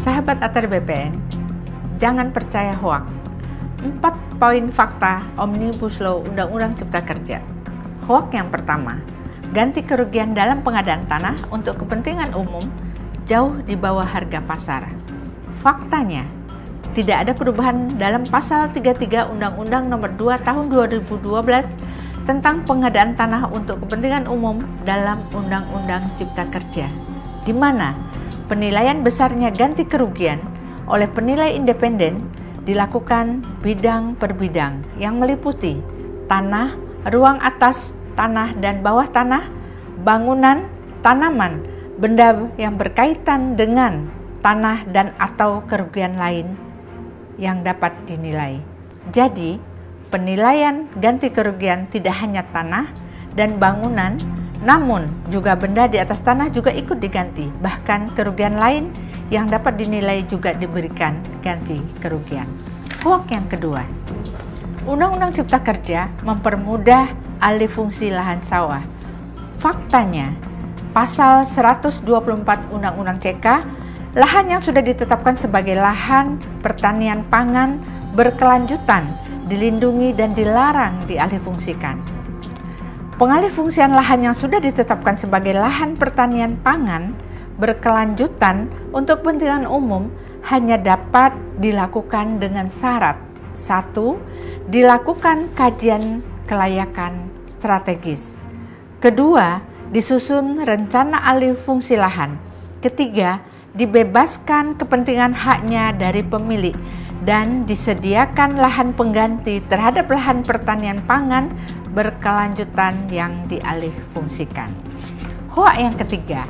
Sahabat ATR BPN, jangan percaya hoak. 4 poin fakta Omnibus Law Undang-Undang Cipta Kerja. Hoak yang pertama, ganti kerugian dalam pengadaan tanah untuk kepentingan umum jauh di bawah harga pasar. Faktanya, tidak ada perubahan dalam pasal 33 Undang-Undang Nomor 2 Tahun 2012 tentang pengadaan tanah untuk kepentingan umum dalam Undang-Undang Cipta Kerja, di mana penilaian besarnya ganti kerugian oleh penilai independen dilakukan bidang per bidang yang meliputi tanah, ruang atas tanah dan bawah tanah, bangunan, tanaman, benda yang berkaitan dengan tanah dan atau kerugian lain yang dapat dinilai. Jadi, penilaian ganti kerugian tidak hanya tanah dan bangunan, namun juga benda di atas tanah juga ikut diganti. Bahkan kerugian lain yang dapat dinilai juga diberikan ganti kerugian. Hoak yang kedua, Undang-Undang Cipta Kerja mempermudah alih fungsi lahan sawah. Faktanya, pasal 124 Undang-Undang CK, lahan yang sudah ditetapkan sebagai lahan pertanian pangan berkelanjutan dilindungi dan dilarang dialihfungsikan. Pengalihfungsian lahan yang sudah ditetapkan sebagai lahan pertanian pangan berkelanjutan untuk kepentingan umum hanya dapat dilakukan dengan syarat: 1. Dilakukan kajian kelayakan strategis. 2. Disusun rencana alih fungsi lahan. 3. Dibebaskan kepentingan haknya dari pemilik dan disediakan lahan pengganti terhadap lahan pertanian pangan berkelanjutan yang dialihfungsikan. Hoak yang ketiga,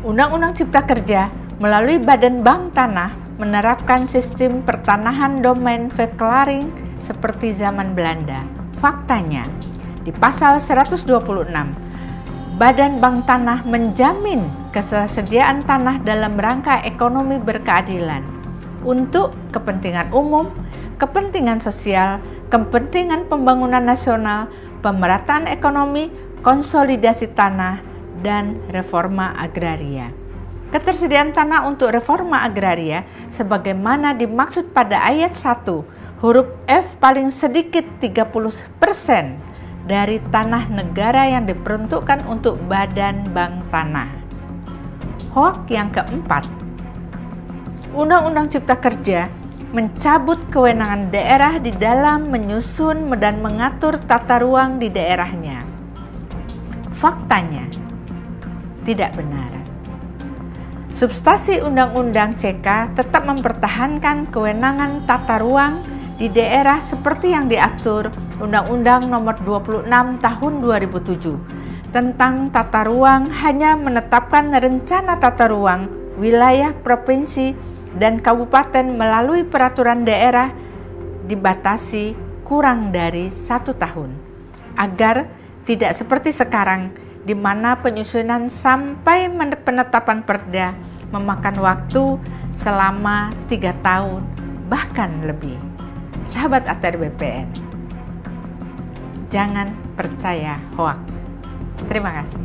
Undang-Undang Cipta Kerja melalui Badan Bank Tanah menerapkan sistem pertanahan domain verklaring seperti zaman Belanda. Faktanya, di pasal 126, Badan Bank Tanah menjamin ketersediaan tanah dalam rangka ekonomi berkeadilan untuk kepentingan umum, kepentingan sosial, kepentingan pembangunan nasional, pemerataan ekonomi, konsolidasi tanah, dan reforma agraria. Ketersediaan tanah untuk reforma agraria sebagaimana dimaksud pada ayat 1 huruf F paling sedikit 30% dari tanah negara yang diperuntukkan untuk Badan Bank Tanah. Hoak yang keempat, Undang-Undang Cipta Kerja mencabut kewenangan daerah di dalam menyusun dan mengatur tata ruang di daerahnya. Faktanya, tidak benar. Substansi Undang-Undang CK tetap mempertahankan kewenangan tata ruang di daerah seperti yang diatur Undang-Undang Nomor 26 Tahun 2007 tentang tata ruang, hanya menetapkan rencana tata ruang wilayah provinsi dan kabupaten melalui peraturan daerah dibatasi kurang dari 1 tahun, agar tidak seperti sekarang di mana penyusunan sampai penetapan perda memakan waktu selama 3 tahun bahkan lebih. Sahabat ATR BPN, jangan percaya hoak. Terima kasih.